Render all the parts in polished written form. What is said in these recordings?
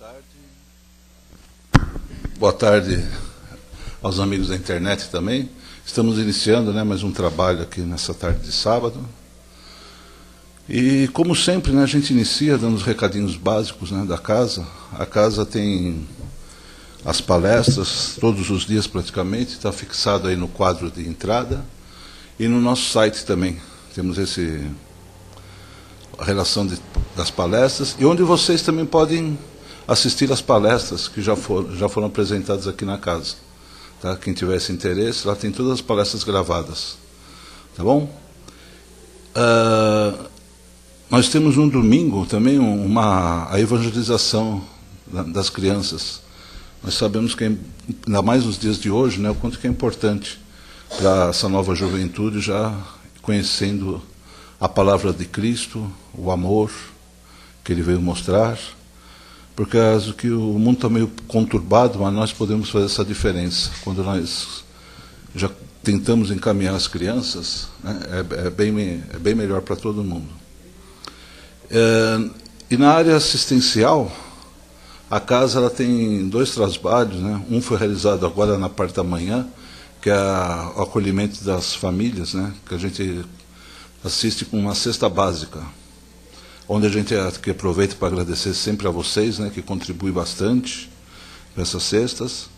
tarde. Boa tarde aos amigos da internet também. Estamos iniciando, mais um trabalho aqui nessa tarde de sábado. E, como sempre, a gente inicia dando os recadinhos básicos da casa. A casa tem as palestras, todos os dias praticamente, está fixado aí no quadro de entrada. E no nosso site também temos a relação das palestras, e onde vocês também podem assistir as palestras que já foram apresentadas aqui na casa. Tá? Quem tivesse interesse, lá tem todas as palestras gravadas. Tá bom? Nós temos no domingo também a evangelização das crianças. Nós sabemos que, ainda mais nos dias de hoje, o quanto que é importante para essa nova juventude já conhecendo a palavra de Cristo, o amor que Ele veio mostrar, porque acho que o mundo está meio conturbado, mas nós podemos fazer essa diferença. Quando nós já tentamos encaminhar as crianças, é bem melhor para todo mundo. E na área assistencial, a casa ela tem 2 trabalhos, Um foi realizado agora na parte da manhã, que é o acolhimento das famílias, que a gente assiste com uma cesta básica, onde a gente aqui aproveita para agradecer sempre a vocês, que contribuem bastante para essas cestas.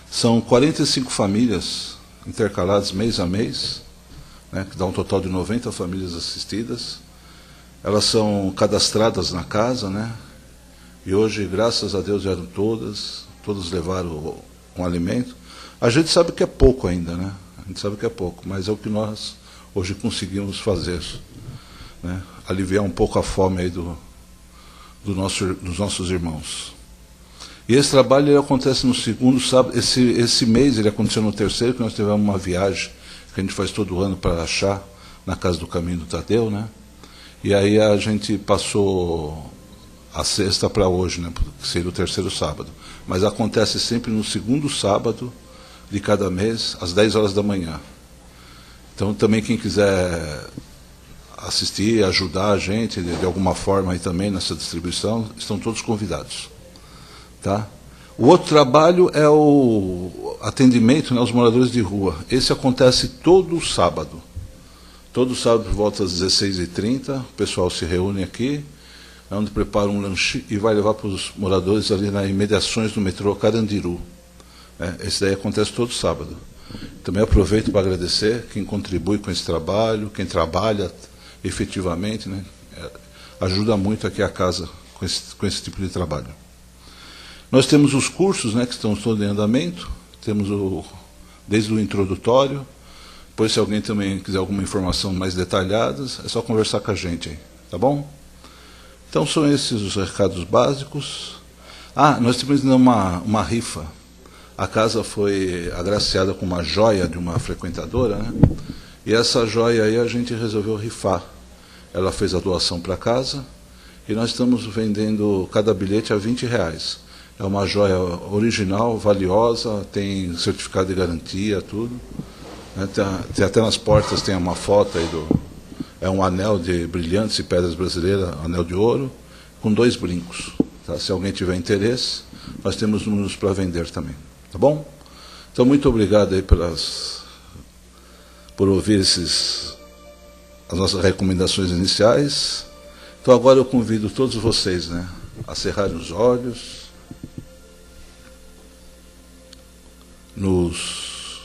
São 45 famílias intercaladas mês a mês, que dá um total de 90 famílias assistidas. Elas são cadastradas na casa, e hoje, graças a Deus, vieram todas levaram um alimento. A gente sabe que é pouco ainda, A gente sabe que é pouco, mas é o que nós hoje conseguimos fazer, aliviar um pouco a fome aí dos nossos irmãos. E esse trabalho ele acontece no segundo sábado. Esse mês ele aconteceu no terceiro, que nós tivemos uma viagem que a gente faz todo ano para Achá, na Casa do Caminho do Tadeu, E aí a gente passou a sexta para hoje, que seria o terceiro sábado. Mas acontece sempre no segundo sábado de cada mês, às 10 horas da manhã. Então, também quem quiser assistir, ajudar a gente de alguma forma aí também nessa distribuição, estão todos convidados. Tá? O outro trabalho é o atendimento aos moradores de rua. Esse acontece todo sábado. Todo sábado, por volta das 16h30, o pessoal se reúne aqui, onde prepara um lanche e vai levar para os moradores ali nas imediações do metrô Carandiru. Esse daí acontece todo sábado. Também aproveito para agradecer quem contribui com esse trabalho, quem trabalha efetivamente, ajuda muito aqui a casa com esse tipo de trabalho. Nós temos os cursos, que estão todos em andamento, temos desde o introdutório. Depois, se alguém também quiser alguma informação mais detalhada, é só conversar com a gente aí, tá bom? Então, são esses os recados básicos. Nós temos ainda uma rifa. A casa foi agraciada com uma joia de uma frequentadora, E essa joia aí a gente resolveu rifar. Ela fez a doação para a casa e nós estamos vendendo cada bilhete a R$20. É uma joia original, valiosa, tem certificado de garantia, tudo. Tem até nas portas tem uma foto aí é um anel de brilhantes e pedras brasileiras, anel de ouro, com 2 brincos. Tá? Se alguém tiver interesse, nós temos números para vender também. Tá bom? Então, muito obrigado aí por ouvir as nossas recomendações iniciais. Então, agora eu convido todos vocês a cerrarem os olhos, nos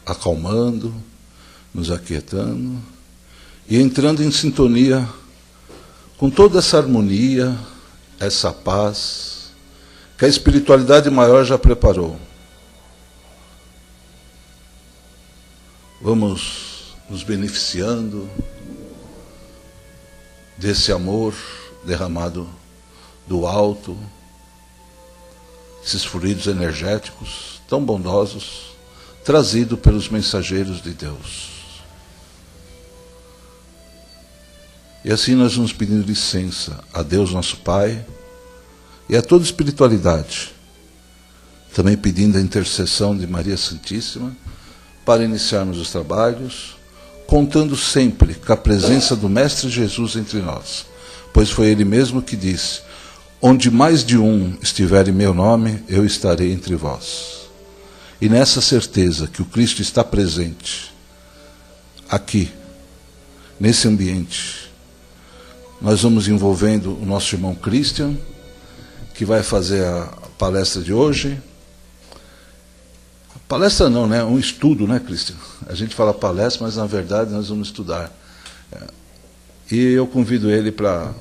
acalmando, nos aquietando e entrando em sintonia com toda essa harmonia, essa paz que a espiritualidade maior já preparou. Vamos nos beneficiando desse amor derramado do alto, esses fluidos energéticos tão bondosos, trazidos pelos mensageiros de Deus. E assim nós vamos pedindo licença a Deus nosso Pai e a toda a espiritualidade, também pedindo a intercessão de Maria Santíssima para iniciarmos os trabalhos, contando sempre com a presença do Mestre Jesus entre nós, pois foi Ele mesmo que disse: onde mais de um estiver em meu nome, eu estarei entre vós. E nessa certeza que o Cristo está presente, aqui, nesse ambiente, nós vamos envolvendo o nosso irmão Christian, que vai fazer a palestra de hoje. Palestra não, né? Um estudo, né, Christian? A gente fala palestra, mas na verdade nós vamos estudar. E eu convido ele para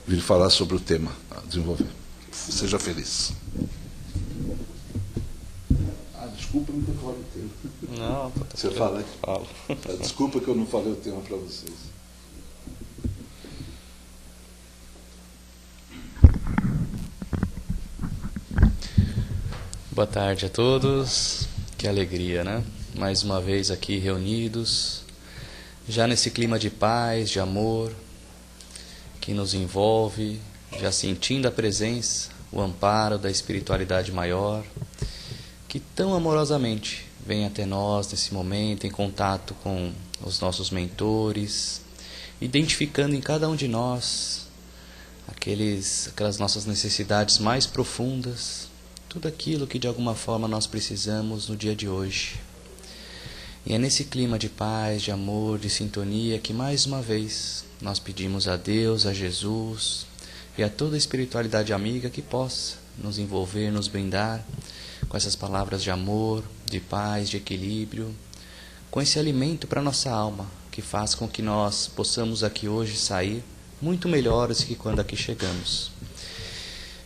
vir falar sobre o tema a desenvolver. Seja feliz. Desculpa não ter falado o tema. Não, você fala aí? Falo. Desculpa que eu não falei o tema para vocês. Boa tarde a todos. Que alegria, né? Mais uma vez aqui reunidos, já nesse clima de paz, de amor, que nos envolve, já sentindo a presença, o amparo da espiritualidade maior, que tão amorosamente vem até nós nesse momento, em contato com os mentores, identificando em cada um de nós aquelas nossas necessidades mais profundas, tudo aquilo que de alguma forma nós precisamos no dia de hoje. E é nesse clima de paz, de amor, de sintonia que mais uma vez nós pedimos a Deus, a Jesus e a toda a espiritualidade amiga que possa nos envolver, nos brindar com essas palavras de amor, de paz, de equilíbrio, com esse alimento para a nossa alma, que faz com que nós possamos aqui hoje sair muito melhores que quando aqui chegamos.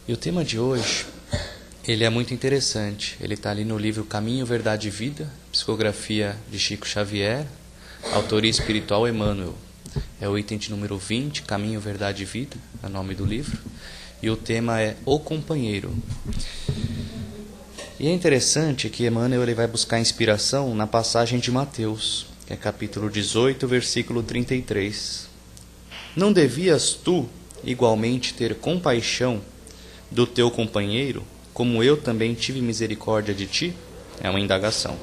E o tema de hoje, ele é muito interessante. Ele está ali no livro Caminho, Verdade e Vida, psicografia de Chico Xavier, autoria espiritual Emmanuel. É o item de número 20, Caminho, Verdade e Vida, é o nome do livro. E o tema é O Companheiro. E é interessante que Emmanuel ele vai buscar inspiração na passagem de Mateus, que é capítulo 18, versículo 33. Não devias tu igualmente ter compaixão do teu companheiro, como eu também tive misericórdia de ti? É uma indagação.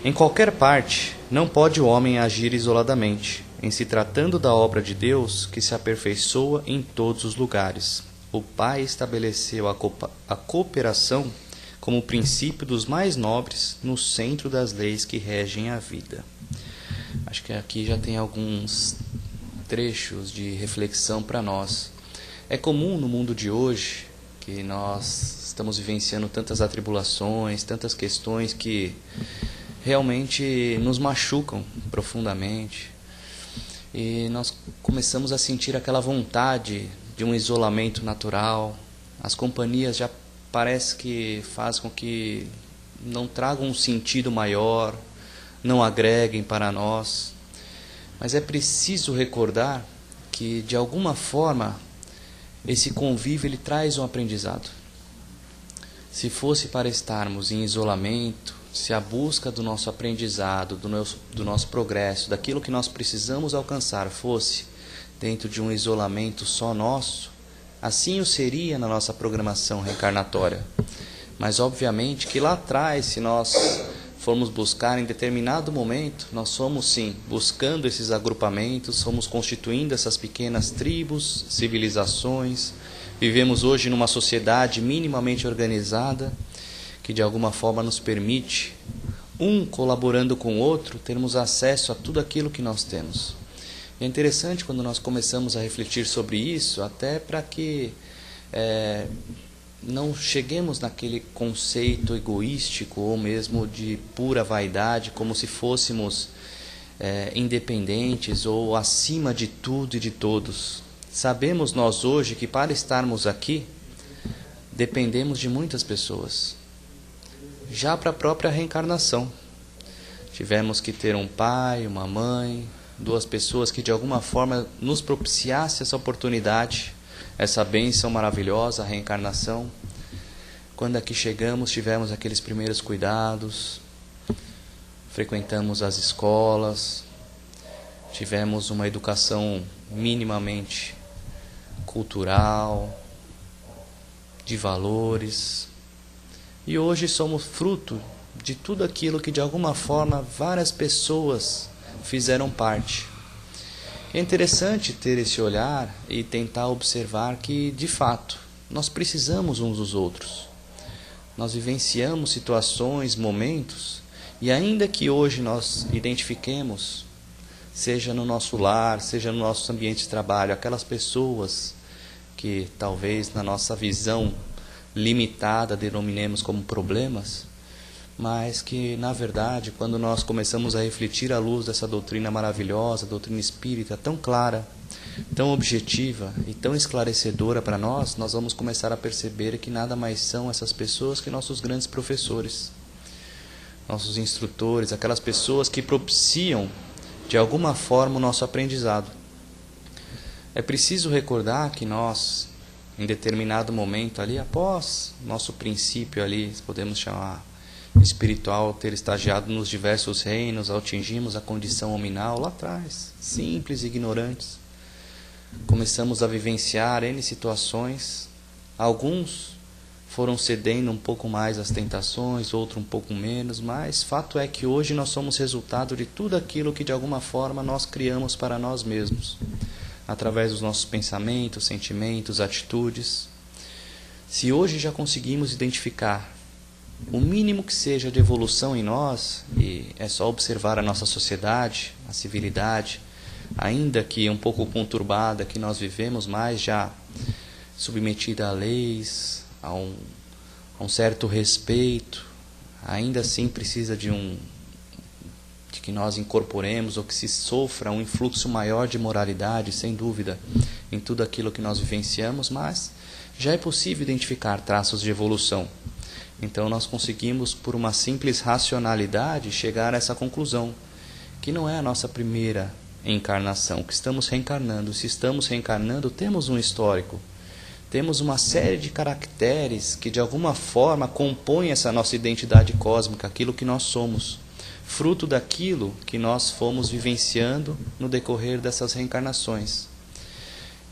Em qualquer parte, não pode o homem agir isoladamente, em se tratando da obra de Deus que se aperfeiçoa em todos os lugares. O Pai estabeleceu a cooperação como princípio dos mais nobres no centro das leis que regem a vida. Acho que aqui já tem alguns trechos de reflexão para nós. É comum no mundo de hoje que nós estamos vivenciando tantas atribulações, tantas questões que realmente nos machucam profundamente. E nós começamos a sentir aquela vontade de um isolamento natural. As companhias já parece que fazem com que não tragam um sentido maior, não agreguem para nós. Mas é preciso recordar que, de alguma forma, esse convívio ele traz um aprendizado. Se fosse para estarmos em isolamento, se a busca do nosso aprendizado, do nosso progresso, daquilo que nós precisamos alcançar fosse dentro de um isolamento só nosso, assim o seria na nossa programação reencarnatória. Mas obviamente que lá atrás, se nós formos buscar em determinado momento, nós somos sim buscando esses agrupamentos, somos constituindo essas pequenas tribos, civilizações. Vivemos hoje numa sociedade minimamente organizada, que de alguma forma nos permite, um colaborando com o outro, termos acesso a tudo aquilo que nós temos. E é interessante quando nós começamos a refletir sobre isso, até para que não cheguemos naquele conceito egoístico ou mesmo de pura vaidade, como se fôssemos independentes ou acima de tudo e de todos. Sabemos nós hoje que para estarmos aqui, dependemos de muitas pessoas. Já para a própria reencarnação, tivemos que ter um pai, uma mãe, duas pessoas que de alguma forma nos propiciassem essa oportunidade, essa bênção maravilhosa, a reencarnação. Quando aqui chegamos, tivemos aqueles primeiros cuidados, frequentamos as escolas, tivemos uma educação minimamente cultural, de valores, e hoje somos fruto de tudo aquilo que de alguma forma várias pessoas fizeram parte. É interessante ter esse olhar e tentar observar que, de fato, nós precisamos uns dos outros. Nós vivenciamos situações, momentos, e ainda que hoje nós identifiquemos, seja no nosso lar, seja no nosso ambiente de trabalho, aquelas pessoas que talvez na nossa visão limitada denominemos como problemas, mas que, na verdade, quando nós começamos a refletir à luz dessa doutrina maravilhosa, a doutrina espírita, tão clara, tão objetiva e tão esclarecedora para nós, nós vamos começar a perceber que nada mais são essas pessoas que nossos grandes professores, nossos instrutores, aquelas pessoas que propiciam, de alguma forma, o nosso aprendizado. É preciso recordar que nós, em determinado momento ali, após nosso princípio ali, podemos chamar espiritual, ter estagiado nos diversos reinos, atingimos a condição hominal lá atrás, simples e ignorantes. Começamos a vivenciar N situações, alguns foram cedendo um pouco mais às tentações, outros um pouco menos, mas fato é que hoje nós somos resultado de tudo aquilo que de alguma forma nós criamos para nós mesmos, através dos nossos pensamentos, sentimentos, atitudes. Se hoje já conseguimos identificar o mínimo que seja de evolução em nós, e é só observar a nossa sociedade, a civilidade, ainda que um pouco conturbada, que nós vivemos, mas já submetida a leis, a um certo respeito, ainda assim precisa de que nós incorporemos ou que se sofra um influxo maior de moralidade, sem dúvida, em tudo aquilo que nós vivenciamos, mas já é possível identificar traços de evolução. Então nós conseguimos, por uma simples racionalidade, chegar a essa conclusão, que não é a nossa primeira encarnação, que estamos reencarnando. Se estamos reencarnando, temos um histórico, temos uma série de caracteres que de alguma forma compõem essa nossa identidade cósmica, aquilo que nós somos, fruto daquilo que nós fomos vivenciando no decorrer dessas reencarnações.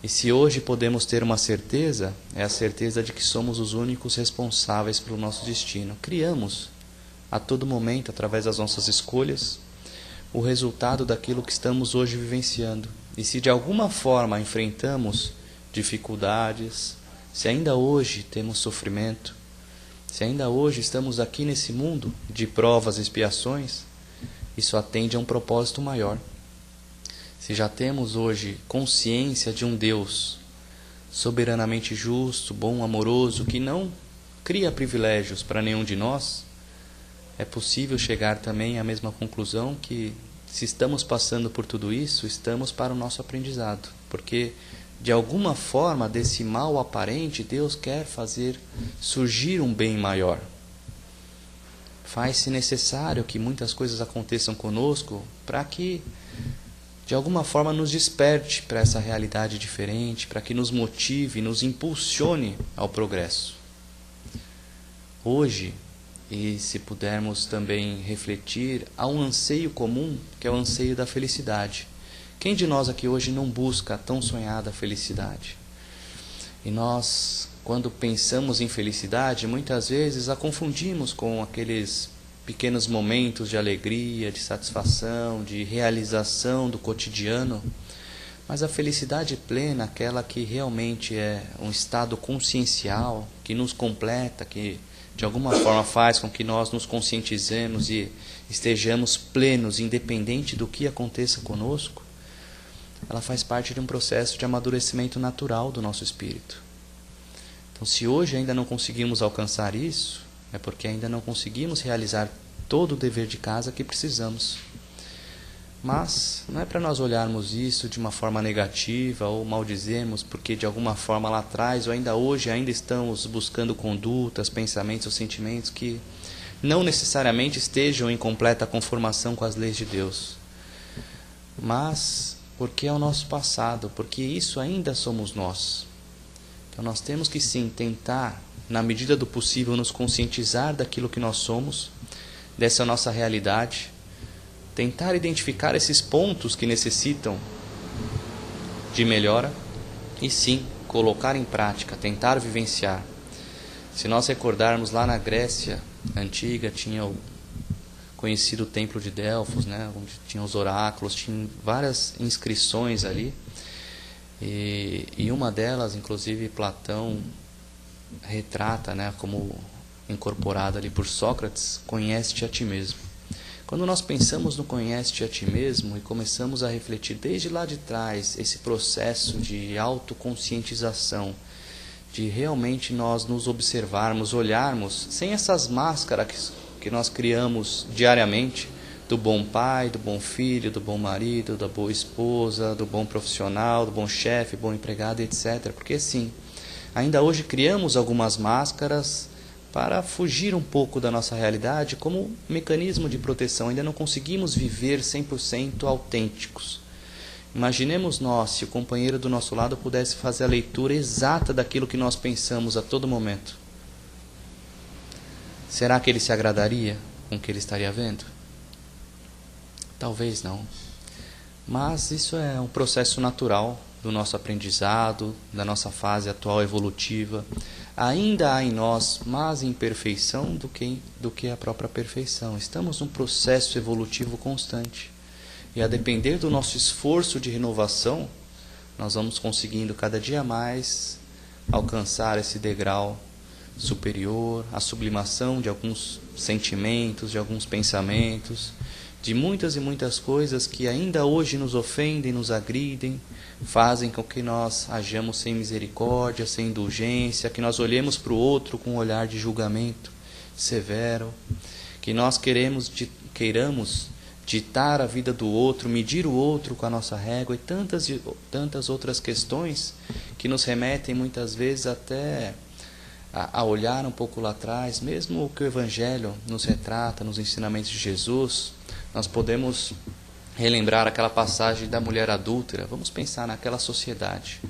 E se hoje podemos ter uma certeza, é a certeza de que somos os únicos responsáveis pelo nosso destino. Criamos a todo momento, através das nossas escolhas, o resultado daquilo que estamos hoje vivenciando. E se de alguma forma enfrentamos dificuldades, se ainda hoje temos sofrimento, se ainda hoje estamos aqui nesse mundo de provas e expiações, isso atende a um propósito maior. Se já temos hoje consciência de um Deus soberanamente justo, bom, amoroso, que não cria privilégios para nenhum de nós, é possível chegar também à mesma conclusão que, se estamos passando por tudo isso, estamos para o nosso aprendizado, porque de alguma forma desse mal aparente Deus quer fazer surgir um bem maior. Faz-se necessário que muitas coisas aconteçam conosco para que de alguma forma nos desperte para essa realidade diferente, para que nos motive, nos impulsione ao progresso. Hoje, e se pudermos também refletir, há um anseio comum, que é o anseio da felicidade. Quem de nós aqui hoje não busca a tão sonhada felicidade? E nós, quando pensamos em felicidade, muitas vezes a confundimos com aqueles pequenos momentos de alegria, de satisfação, de realização do cotidiano. Mas a felicidade plena, aquela que realmente é um estado consciencial, que nos completa, que de alguma forma faz com que nós nos conscientizemos e estejamos plenos, independente do que aconteça conosco, ela faz parte de um processo de amadurecimento natural do nosso espírito. Então, se hoje ainda não conseguimos alcançar isso, é porque ainda não conseguimos realizar todo o dever de casa que precisamos. Mas não é para nós olharmos isso de uma forma negativa ou maldizermos porque de alguma forma lá atrás ou ainda hoje ainda estamos buscando condutas, pensamentos ou sentimentos que não necessariamente estejam em completa conformação com as leis de Deus. Mas porque é o nosso passado, porque isso ainda somos nós. Então nós temos que sim tentar, na medida do possível, nos conscientizar daquilo que nós somos, dessa nossa realidade, tentar identificar esses pontos que necessitam de melhora e sim, colocar em prática, tentar vivenciar. Se nós recordarmos lá na Grécia antiga, tinha conhecido templo de Delfos, né, onde tinha os oráculos, tinha várias inscrições ali. E uma delas, inclusive, Platão retrata, né, como incorporada ali por Sócrates: conhece-te a ti mesmo. Quando nós pensamos no conhece-te a ti mesmo e começamos a refletir desde lá de trás esse processo de autoconscientização, de realmente nós nos observarmos, olharmos, sem essas máscaras que nós criamos diariamente, do bom pai, do bom filho, do bom marido, da boa esposa, do bom profissional, do bom chefe, bom empregado, etc. Porque sim, ainda hoje criamos algumas máscaras para fugir um pouco da nossa realidade como mecanismo de proteção. Ainda não conseguimos viver 100% autênticos. Imaginemos nós, se o companheiro do nosso lado pudesse fazer a leitura exata daquilo que nós pensamos a todo momento. Será que ele se agradaria com o que ele estaria vendo? Talvez não. Mas isso é um processo natural do nosso aprendizado, da nossa fase atual evolutiva. Ainda há em nós mais imperfeição do que a própria perfeição. Estamos num processo evolutivo constante. E a depender do nosso esforço de renovação, nós vamos conseguindo cada dia mais alcançar esse degrau superior, a sublimação de alguns sentimentos, de alguns pensamentos, de muitas e muitas coisas que ainda hoje nos ofendem, nos agridem, fazem com que nós hajamos sem misericórdia, sem indulgência, que nós olhemos para o outro com um olhar de julgamento severo, que nós queiramos ditar a vida do outro, medir o outro com a nossa régua e tantas outras questões que nos remetem muitas vezes até a olhar um pouco lá atrás, mesmo o que o Evangelho nos retrata nos ensinamentos de Jesus. Nós podemos relembrar aquela passagem da mulher adúltera. Vamos pensar naquela sociedade.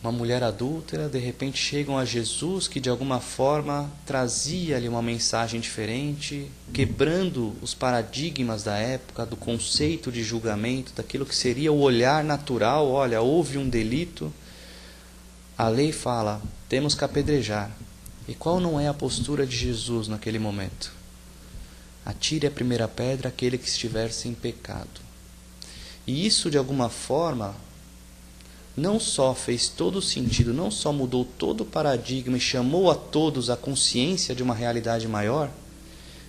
Uma mulher adúltera, de repente chegam a Jesus, que de alguma forma trazia-lhe uma mensagem diferente, quebrando os paradigmas da época, do conceito de julgamento, daquilo que seria o olhar natural. Olha, houve um delito, a lei fala, temos que apedrejar. E qual não é a postura de Jesus naquele momento? Atire a primeira pedra aquele que estiver sem pecado. E isso, de alguma forma, não só fez todo o sentido, não só mudou todo o paradigma e chamou a todos a consciência de uma realidade maior,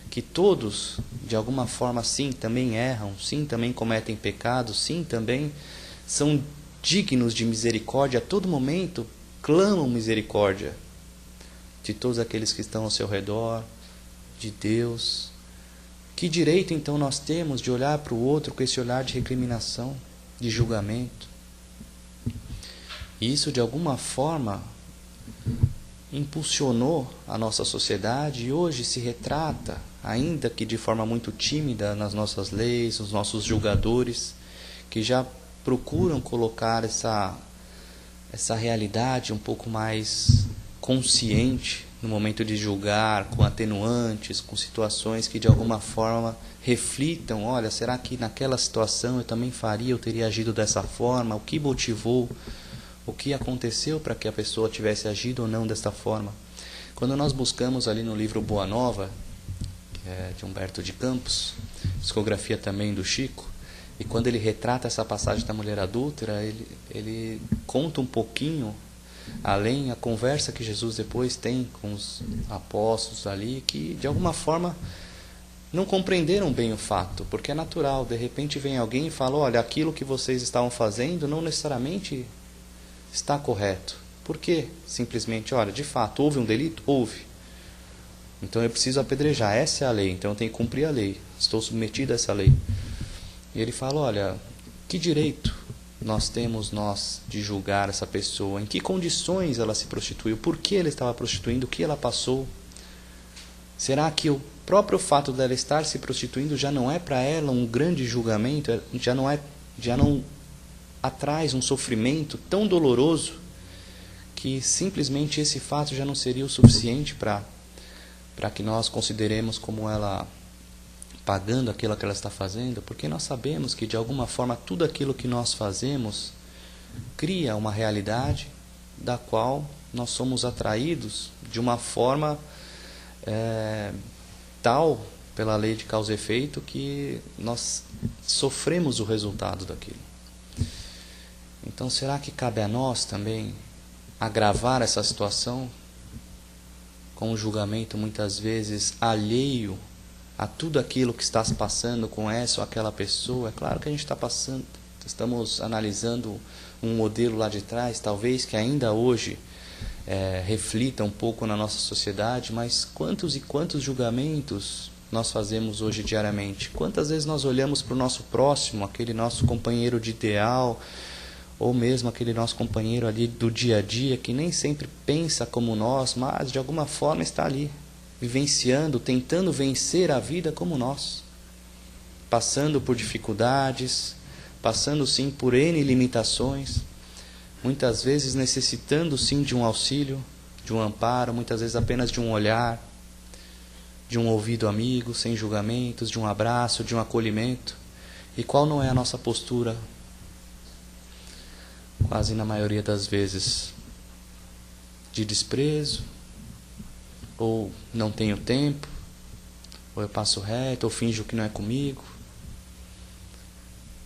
que todos, de alguma forma, sim, também erram, sim, também cometem pecados, sim, também são dignos de misericórdia, a todo momento clamam misericórdia de todos aqueles que estão ao seu redor, de Deus. Que direito então nós temos de olhar para o outro com esse olhar de recriminação, de julgamento? E isso de alguma forma impulsionou a nossa sociedade e hoje se retrata, ainda que de forma muito tímida, nas nossas leis, nos nossos julgadores, que já procuram colocar essa realidade um pouco mais consciente no momento de julgar, com atenuantes, com situações que de alguma forma reflitam: olha, será que naquela situação eu também faria, eu teria agido dessa forma? O que motivou? O que aconteceu para que a pessoa tivesse agido ou não desta forma? Quando nós buscamos ali no livro Boa Nova, que é de Humberto de Campos, discografia também do Chico, e quando ele retrata essa passagem da mulher adúltera, ele conta um pouquinho, além a conversa que Jesus depois tem com os apóstolos ali, que de alguma forma não compreenderam bem o fato, porque é natural, de repente vem alguém e fala: olha, aquilo que vocês estavam fazendo não necessariamente está correto. Por quê? Simplesmente, olha, de fato, houve um delito? Houve. Então eu preciso apedrejar, essa é a lei, então eu tenho que cumprir a lei, estou submetido a essa lei. E ele fala: olha, que direito nós temos de julgar essa pessoa? Em que condições ela se prostituiu? Por que ela estava prostituindo? O que ela passou? Será que o próprio fato dela estar se prostituindo já não é para ela um grande julgamento? Já não atrás um sofrimento tão doloroso que simplesmente esse fato já não seria o suficiente para que nós consideremos como ela pagando aquilo que ela está fazendo? Porque nós sabemos que de alguma forma tudo aquilo que nós fazemos cria uma realidade da qual nós somos atraídos de uma forma tal pela lei de causa e efeito, que nós sofremos o resultado daquilo. Então, será que cabe a nós também agravar essa situação com um julgamento muitas vezes alheio a tudo aquilo que está se passando com essa ou aquela pessoa? É claro que a gente está passando, estamos analisando um modelo lá de trás, talvez que ainda hoje reflita um pouco na nossa sociedade, mas quantos e quantos julgamentos nós fazemos hoje diariamente? Quantas vezes nós olhamos para o nosso próximo, aquele nosso companheiro de ideal, ou mesmo aquele nosso companheiro ali do dia a dia, que nem sempre pensa como nós, mas de alguma forma está ali, vivenciando, tentando vencer a vida como nós, passando por dificuldades, passando sim por N limitações, muitas vezes necessitando sim de um auxílio, de um amparo, muitas vezes apenas de um olhar, de um ouvido amigo, sem julgamentos, de um abraço, de um acolhimento. E qual não é a nossa postura? Quase na maioria das vezes de desprezo, ou não tenho tempo, ou eu passo reto, ou finjo que não é comigo.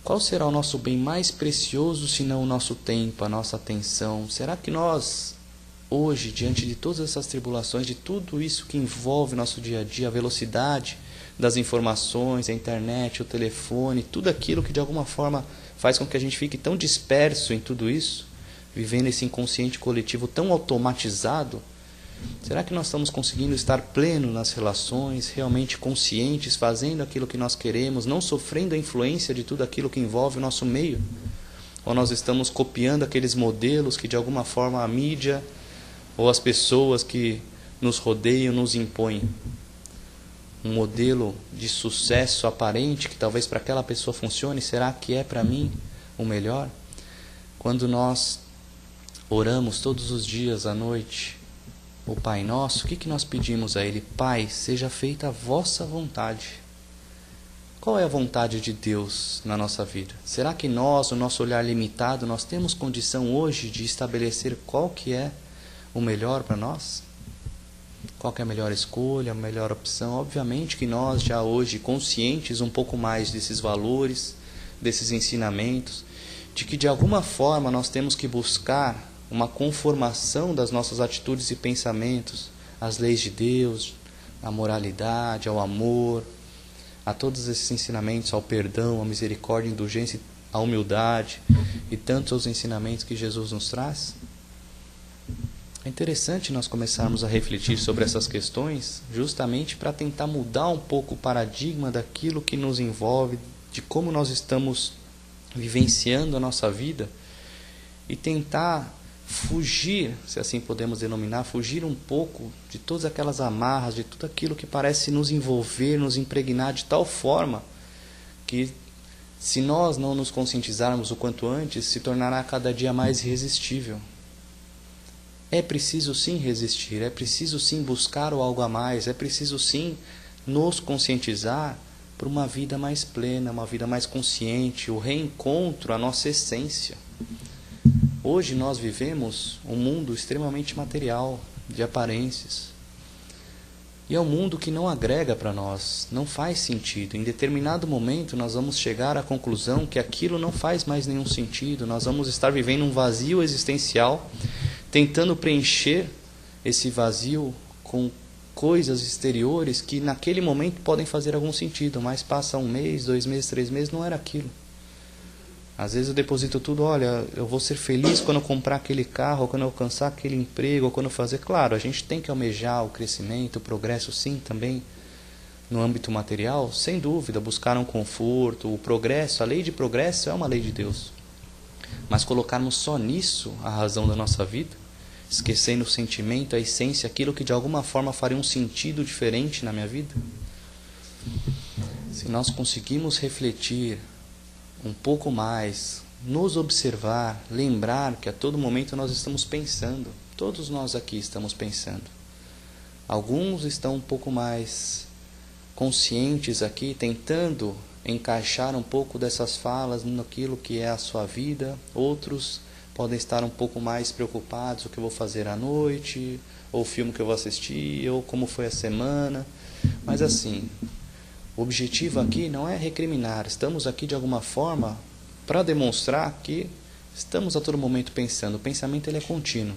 Qual será o nosso bem mais precioso se não o nosso tempo, a nossa atenção? Será que nós, hoje, diante de todas essas tribulações, de tudo isso que envolve nosso dia a dia, a velocidade das informações, a internet, o telefone, tudo aquilo que de alguma forma faz com que a gente fique tão disperso em tudo isso, vivendo esse inconsciente coletivo tão automatizado, será que nós estamos conseguindo estar pleno nas relações, realmente conscientes, fazendo aquilo que nós queremos, não sofrendo a influência de tudo aquilo que envolve o nosso meio? Ou nós estamos copiando aqueles modelos que de alguma forma a mídia ou as pessoas que nos rodeiam nos impõem? Um modelo de sucesso aparente que talvez para aquela pessoa funcione, será que é para mim o melhor? Quando nós oramos todos os dias à noite o Pai Nosso, o que nós pedimos a Ele? Pai, seja feita a vossa vontade. Qual é a vontade de Deus na nossa vida? Será que nós, o nosso olhar limitado, nós temos condição hoje de estabelecer qual que é o melhor para nós? Qual que é a melhor escolha, a melhor opção? Obviamente que nós já hoje, conscientes um pouco mais desses valores, desses ensinamentos, de que de alguma forma nós temos que buscar uma conformação das nossas atitudes e pensamentos às leis de Deus, à moralidade, ao amor, a todos esses ensinamentos, ao perdão, à misericórdia, à indulgência, à humildade e tantos outros ensinamentos que Jesus nos traz. É interessante nós começarmos a refletir sobre essas questões, justamente para tentar mudar um pouco o paradigma daquilo que nos envolve, de como nós estamos vivenciando a nossa vida, e tentar fugir, se assim podemos denominar, fugir um pouco de todas aquelas amarras, de tudo aquilo que parece nos envolver, nos impregnar de tal forma que, se nós não nos conscientizarmos o quanto antes, se tornará cada dia mais irresistível. É preciso sim resistir, é preciso sim buscar o algo a mais, é preciso sim nos conscientizar para uma vida mais plena, uma vida mais consciente, o reencontro à nossa essência. Hoje nós vivemos um mundo extremamente material, de aparências. E é um mundo que não agrega para nós, não faz sentido. Em determinado momento nós vamos chegar à conclusão que aquilo não faz mais nenhum sentido. Nós vamos estar vivendo um vazio existencial, tentando preencher esse vazio com coisas exteriores que naquele momento podem fazer algum sentido, mas passa 1 mês, 2 meses, 3 meses, não era aquilo. Às vezes eu deposito tudo, olha, eu vou ser feliz quando eu comprar aquele carro, ou quando eu alcançar aquele emprego, ou quando eu fazer... Claro, a gente tem que almejar o crescimento, o progresso sim também, no âmbito material, sem dúvida, buscar um conforto, o progresso, a lei de progresso é uma lei de Deus. Mas colocarmos só nisso a razão da nossa vida, esquecendo o sentimento, a essência, aquilo que de alguma forma faria um sentido diferente na minha vida? Se nós conseguimos refletir um pouco mais, nos observar, lembrar que a todo momento nós estamos pensando, todos nós aqui estamos pensando. Alguns estão um pouco mais conscientes aqui, tentando encaixar um pouco dessas falas naquilo que é a sua vida. Outros podem estar um pouco mais preocupados, o que eu vou fazer à noite, ou o filme que eu vou assistir, ou como foi a semana. Mas assim, O objetivo aqui não é recriminar, estamos aqui de alguma forma para demonstrar que estamos a todo momento pensando. O pensamento ele é contínuo.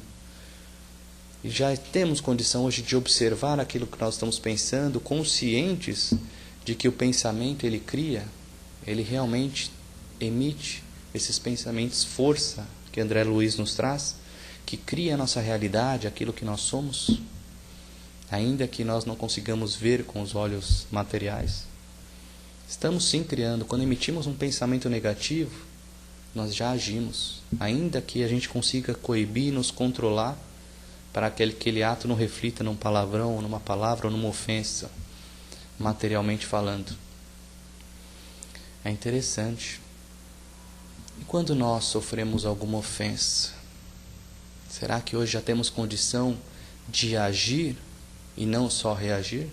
E já temos condição hoje de observar aquilo que nós estamos pensando, conscientes de que o pensamento ele cria, ele realmente emite esses pensamentos, força que André Luiz nos traz, que cria a nossa realidade, aquilo que nós somos, ainda que nós não consigamos ver com os olhos materiais. Estamos sim criando. Quando emitimos um pensamento negativo, nós já agimos, ainda que a gente consiga coibir, nos controlar, para que aquele ato não reflita num palavrão, ou numa palavra, ou numa ofensa, materialmente falando. É interessante. E quando nós sofremos alguma ofensa, será que hoje já temos condição de agir e não só reagir?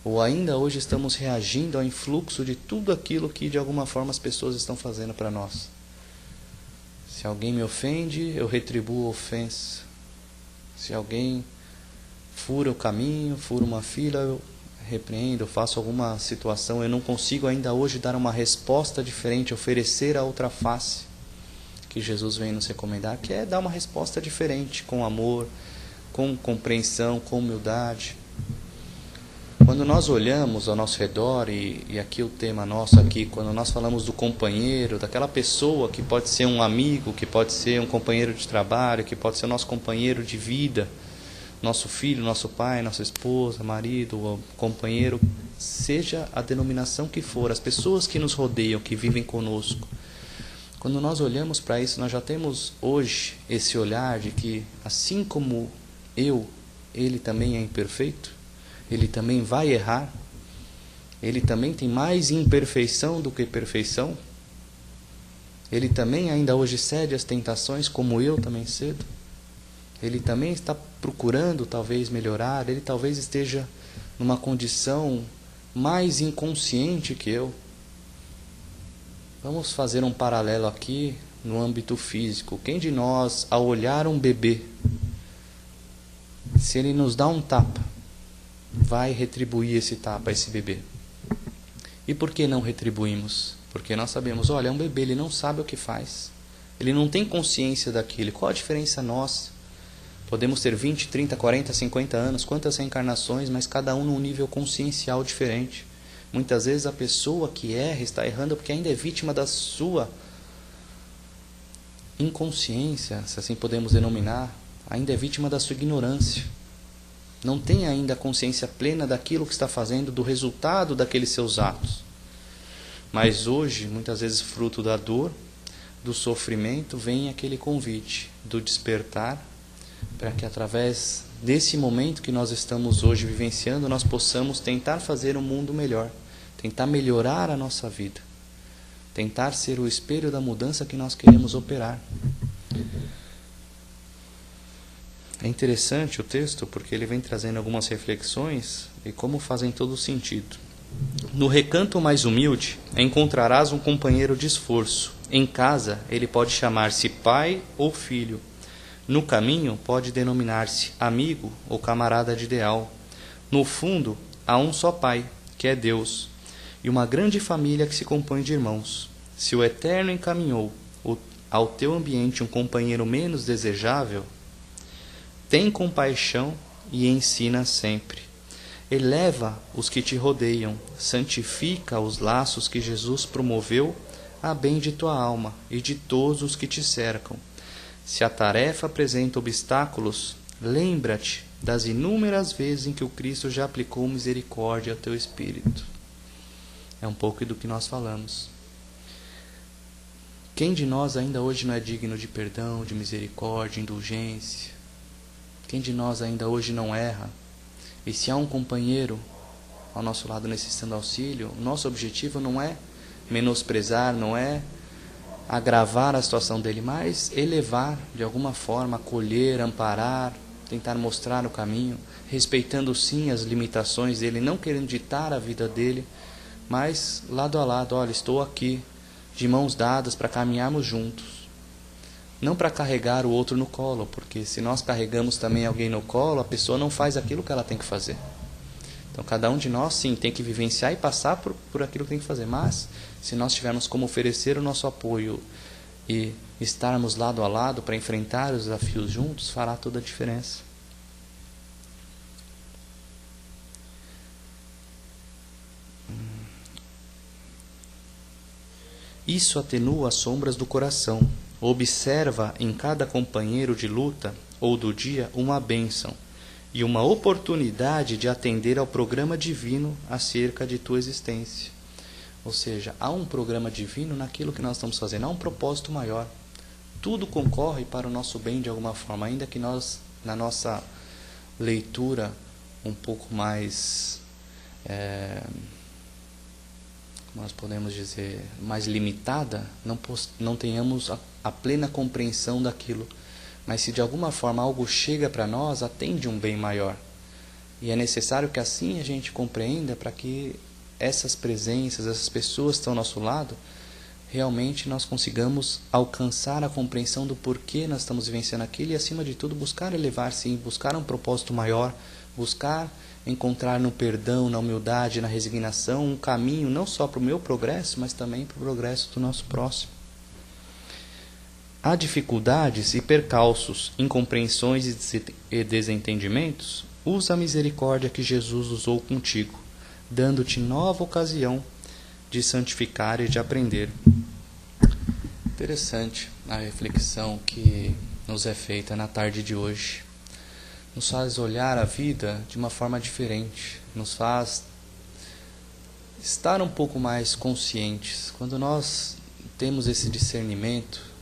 Ou ainda hoje estamos reagindo ao influxo de tudo aquilo que de alguma forma as pessoas estão fazendo para nós? Se alguém me ofende, eu retribuo a ofensa. Se alguém fura o caminho, fura uma fila, eu repreendo, eu faço alguma situação, eu não consigo ainda hoje dar uma resposta diferente, oferecer a outra face que Jesus vem nos recomendar, que é dar uma resposta diferente, com amor, com compreensão, com humildade. Quando nós olhamos ao nosso redor, e aqui o tema nosso aqui, quando nós falamos do companheiro, daquela pessoa que pode ser um amigo, que pode ser um companheiro de trabalho, que pode ser o nosso companheiro de vida, nosso filho, nosso pai, nossa esposa, marido, companheiro, seja a denominação que for, as pessoas que nos rodeiam, que vivem conosco. Quando nós olhamos para isso, nós já temos hoje esse olhar de que, assim como ele também é imperfeito, ele também vai errar, ele também tem mais imperfeição do que perfeição, ele também ainda hoje cede às tentações como eu também cedo, ele também está procurando talvez melhorar, ele talvez esteja numa condição mais inconsciente que eu. Vamos fazer um paralelo aqui no âmbito físico. Quem de nós, ao olhar um bebê, se ele nos dá um tapa, vai retribuir esse tapa a esse bebê? E por que não retribuímos? Porque nós sabemos, olha, é um bebê, ele não sabe o que faz, ele não tem consciência daquilo. Qual a diferença nossa? Podemos ter 20, 30, 40, 50 anos, quantas reencarnações, mas cada um num nível consciencial diferente. Muitas vezes a pessoa que erra está errando porque ainda é vítima da sua inconsciência, se assim podemos denominar, ainda é vítima da sua ignorância. Não tem ainda a consciência plena daquilo que está fazendo, do resultado daqueles seus atos. Mas hoje, muitas vezes fruto da dor, do sofrimento, vem aquele convite do despertar, para que através desse momento que nós estamos hoje vivenciando, nós possamos tentar fazer um mundo melhor, tentar melhorar a nossa vida, tentar ser o espelho da mudança que nós queremos operar. É interessante o texto porque ele vem trazendo algumas reflexões e como fazem todo sentido. No recanto mais humilde encontrarás um companheiro de esforço. Em casa ele pode chamar-se pai ou filho. No caminho pode denominar-se amigo ou camarada de ideal. No fundo há um só pai, que é Deus, e uma grande família que se compõe de irmãos. Se o Eterno encaminhou ao teu ambiente um companheiro menos desejável, tem compaixão e ensina sempre. Eleva os que te rodeiam, santifica os laços que Jesus promoveu a bem de tua alma e de todos os que te cercam. Se a tarefa apresenta obstáculos, lembra-te das inúmeras vezes em que o Cristo já aplicou misericórdia ao teu espírito. É um pouco do que nós falamos. Quem de nós ainda hoje não é digno de perdão, de misericórdia, de indulgência? Quem de nós ainda hoje não erra? E se há um companheiro ao nosso lado necessitando auxílio, o nosso objetivo não é menosprezar, não é agravar a situação dele, mas elevar de alguma forma, acolher, amparar, tentar mostrar o caminho, respeitando sim as limitações dele, não querendo ditar a vida dele, mas lado a lado, olha, estou aqui, de mãos dadas para caminharmos juntos. Não para carregar o outro no colo, porque se nós carregamos também alguém no colo, a pessoa não faz aquilo que ela tem que fazer. Então, cada um de nós, sim, tem que vivenciar e passar por aquilo que tem que fazer. Mas, se nós tivermos como oferecer o nosso apoio e estarmos lado a lado para enfrentar os desafios juntos, fará toda a diferença. Isso atenua as sombras do coração. Observa em cada companheiro de luta ou do dia uma bênção e uma oportunidade de atender ao programa divino acerca de tua existência. Ou seja, há um programa divino naquilo que nós estamos fazendo, há um propósito maior. Tudo concorre para o nosso bem de alguma forma, ainda que nós, na nossa leitura um pouco mais, nós podemos dizer, mais limitada, não tenhamos a plena compreensão daquilo. Mas se de alguma forma algo chega para nós, atende um bem maior. E é necessário que assim a gente compreenda para que essas presenças, essas pessoas que estão ao nosso lado, realmente nós consigamos alcançar a compreensão do porquê nós estamos vivenciando aquilo e, acima de tudo, buscar elevar-se, buscar um propósito maior, buscar encontrar no perdão, na humildade, na resignação, um caminho não só para o meu progresso, mas também para o progresso do nosso próximo. Há dificuldades e percalços, incompreensões e desentendimentos? Usa a misericórdia que Jesus usou contigo, dando-te nova ocasião de santificar e de aprender. Interessante a reflexão que nos é feita na tarde de hoje. Nos faz olhar a vida de uma forma diferente, nos faz estar um pouco mais conscientes. Quando nós temos esse discernimento,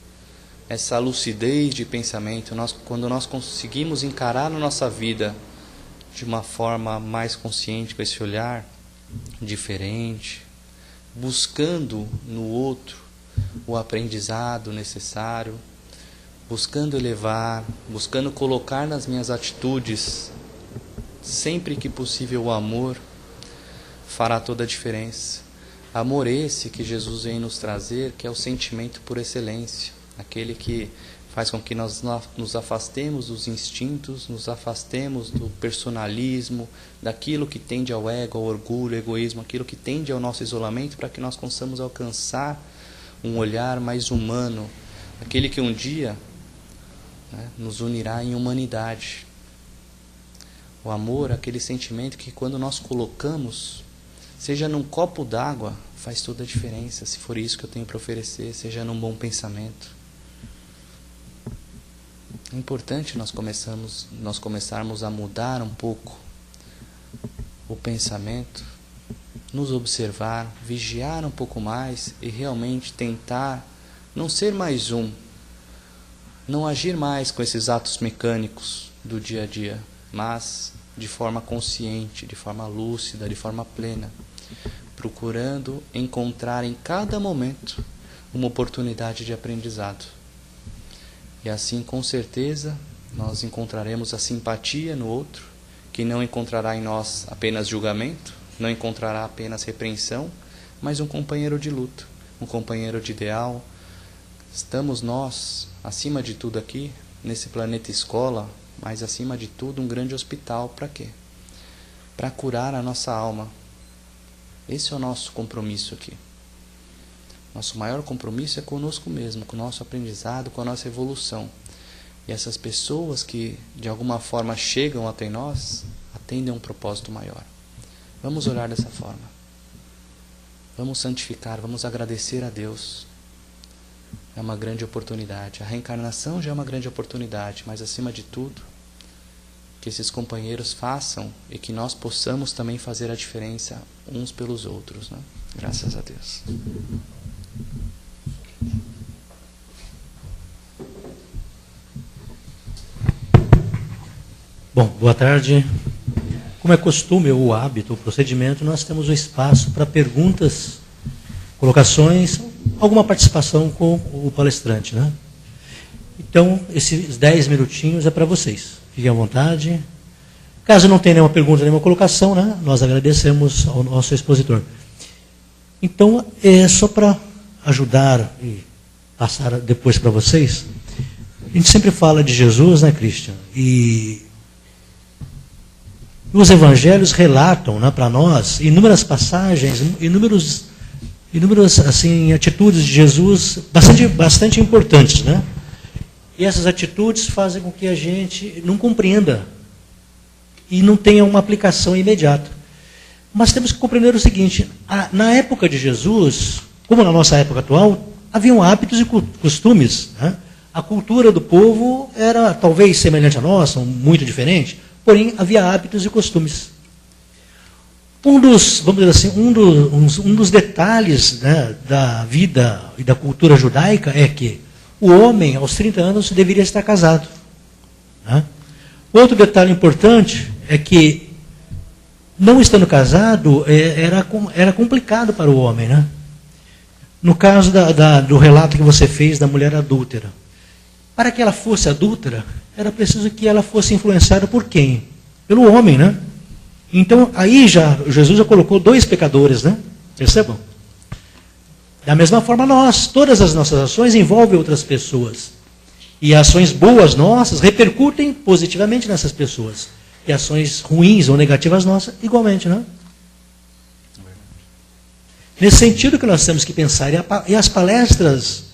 essa lucidez de pensamento, quando nós conseguimos encarar a nossa vida de uma forma mais consciente, com esse olhar diferente, buscando no outro o aprendizado necessário, buscando elevar, buscando colocar nas minhas atitudes, sempre que possível, o amor, fará toda a diferença. Amor esse que Jesus vem nos trazer, que é o sentimento por excelência, aquele que faz com que nós nos afastemos dos instintos, nos afastemos do personalismo, daquilo que tende ao ego, ao orgulho, ao egoísmo, aquilo que tende ao nosso isolamento, para que nós possamos alcançar um olhar mais humano, aquele que um dia nos unirá em humanidade. O amor, aquele sentimento que quando nós colocamos, seja num copo d'água, faz toda a diferença, se for isso que eu tenho para oferecer, seja num bom pensamento. É importante nós começarmos a mudar um pouco o pensamento, nos observar, vigiar um pouco mais e realmente tentar não ser mais não agir mais com esses atos mecânicos do dia a dia, mas de forma consciente, de forma lúcida, de forma plena, procurando encontrar em cada momento uma oportunidade de aprendizado. E assim, com certeza, nós encontraremos a simpatia no outro, que não encontrará em nós apenas julgamento, não encontrará apenas repreensão, mas um companheiro de luta, um companheiro de ideal. Estamos nós, acima de tudo aqui, nesse planeta escola, mas acima de tudo um grande hospital. Para quê? Para curar a nossa alma. Esse é o nosso compromisso aqui. Nosso maior compromisso é conosco mesmo, com o nosso aprendizado, com a nossa evolução. E essas pessoas que de alguma forma chegam até nós, atendem a um propósito maior. Vamos olhar dessa forma. Vamos santificar, vamos agradecer a Deus. É uma grande oportunidade. A reencarnação já é uma grande oportunidade, mas acima de tudo, que esses companheiros façam e que nós possamos também fazer a diferença uns pelos outros, né? Graças a Deus. Bom, boa tarde. Como é costume, ou o hábito, o procedimento, nós temos um espaço para perguntas, colocações, alguma participação com o palestrante, né? Então, esses 10 minutinhos é para vocês. Fiquem à vontade. Caso não tenha nenhuma pergunta, nenhuma colocação, né, nós agradecemos ao nosso expositor. Então, é só para ajudar e passar depois para vocês. A gente sempre fala de Jesus, né, Christian? E Os evangelhos relatam, né, para nós inúmeras passagens, inúmeras assim, atitudes de Jesus bastante importantes, né? E essas atitudes fazem com que a gente não compreenda e não tenha uma aplicação imediata. Mas temos que compreender o seguinte: na época de Jesus, como na nossa época atual, haviam hábitos e costumes, né? A cultura do povo era talvez semelhante à nossa, muito diferente, porém havia hábitos e costumes. Vamos dizer assim, um dos detalhes, né, da vida e da cultura judaica é que o homem, aos 30 anos, deveria estar casado, né? Outro detalhe importante é que, não estando casado, era complicado para o homem, né? No caso do relato que você fez da mulher adúltera, para que ela fosse adúltera, era preciso que ela fosse influenciada por quem? Pelo homem, né? Então, aí Jesus já colocou 2 pecadores, né? Percebam? Da mesma forma todas as nossas ações envolvem outras pessoas. E ações boas nossas repercutem positivamente nessas pessoas. E ações ruins ou negativas nossas, igualmente, né? Nesse sentido que nós temos que pensar. E as palestras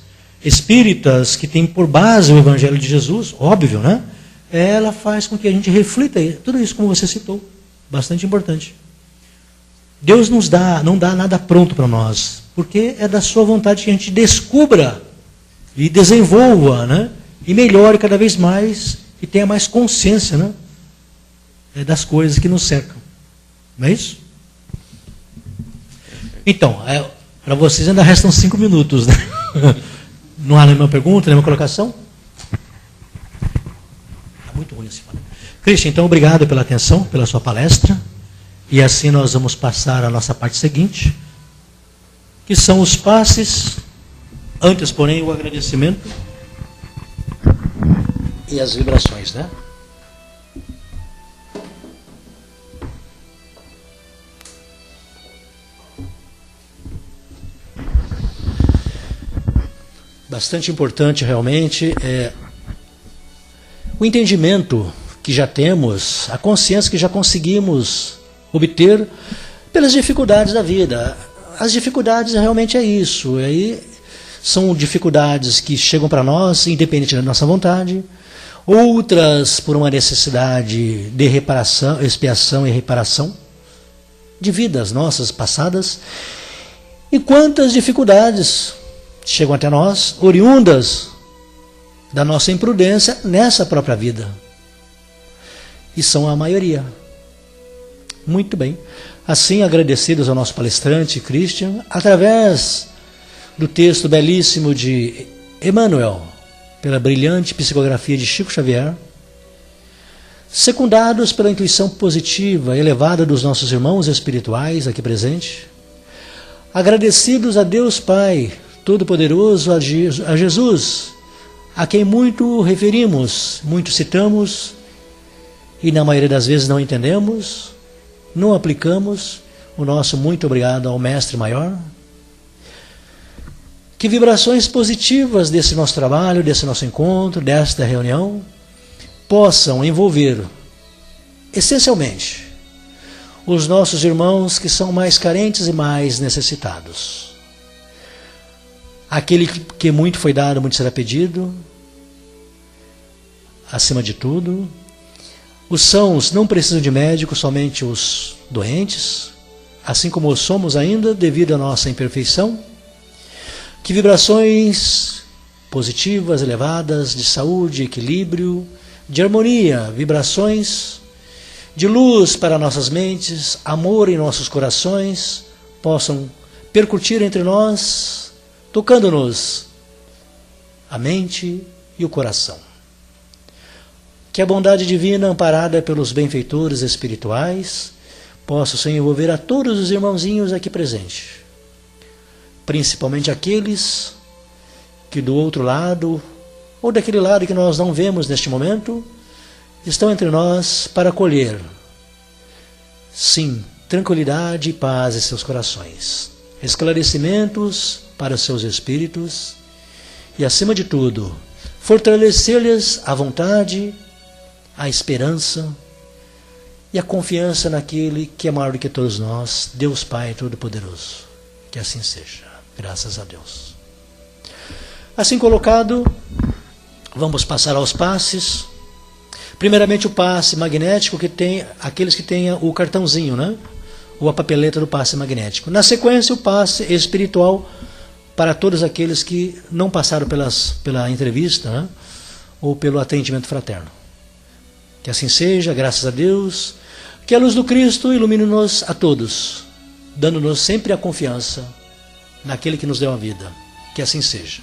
espíritas que têm por base o Evangelho de Jesus, óbvio, né? Ela faz com que a gente reflita tudo isso, como você citou. Bastante importante. Deus não dá nada pronto para nós, porque é da sua vontade que a gente descubra e desenvolva, né? E melhore cada vez mais e tenha mais consciência, né? Das coisas que nos cercam. Não é isso? Então, para vocês ainda restam 5 minutos, né? Não há nenhuma pergunta, nenhuma colocação? Está muito ruim assim. Christian, então, obrigado pela atenção, pela sua palestra. E assim nós vamos passar à nossa parte seguinte, que são os passes. Antes, porém, o agradecimento e as vibrações, né? Bastante importante realmente o entendimento que já temos, a consciência que já conseguimos obter pelas dificuldades da vida. As dificuldades realmente é isso. Aí são dificuldades que chegam para nós independente da nossa vontade, outras por uma necessidade de reparação, expiação e reparação de vidas nossas passadas. E quantas dificuldades chegam até nós, oriundas da nossa imprudência nessa própria vida. E são a maioria. Muito bem. Assim, agradecidos ao nosso palestrante, Christian, através do texto belíssimo de Emmanuel, pela brilhante psicografia de Chico Xavier, secundados pela intuição positiva, elevada dos nossos irmãos espirituais aqui presentes, agradecidos a Deus Pai, Todo-Poderoso, a Jesus, a quem muito referimos, muito citamos, e na maioria das vezes não entendemos, não aplicamos, o nosso muito obrigado ao Mestre Maior. Que vibrações positivas desse nosso trabalho, desse nosso encontro, desta reunião, possam envolver, essencialmente, os nossos irmãos que são mais carentes e mais necessitados. Aquele que muito foi dado, muito será pedido. Acima de tudo, os sãos não precisam de médico, somente os doentes, assim como somos ainda, devido à nossa imperfeição. Que vibrações positivas, elevadas, de saúde, equilíbrio, de harmonia, vibrações de luz para nossas mentes, amor em nossos corações, possam percutir entre nós, tocando-nos a mente e o coração. Que a bondade divina, amparada pelos benfeitores espirituais, possa se envolver a todos os irmãozinhos aqui presentes, principalmente aqueles que do outro lado, ou daquele lado que nós não vemos neste momento, estão entre nós para acolher, sim, tranquilidade e paz em seus corações, esclarecimentos para os seus espíritos e, acima de tudo, fortalecer-lhes a vontade, a esperança e a confiança naquele que é maior do que todos nós, Deus Pai Todo-Poderoso. Que assim seja. Graças a Deus. Assim colocado, vamos passar aos passes. Primeiramente o passe magnético, que tem aqueles que têm o cartãozinho, né? Ou a papeleta do passe magnético. Na sequência, o passe espiritual para todos aqueles que não passaram pela entrevista, né? Ou pelo atendimento fraterno. Que assim seja, graças a Deus. Que a luz do Cristo ilumine-nos a todos, dando-nos sempre a confiança naquele que nos deu a vida. Que assim seja.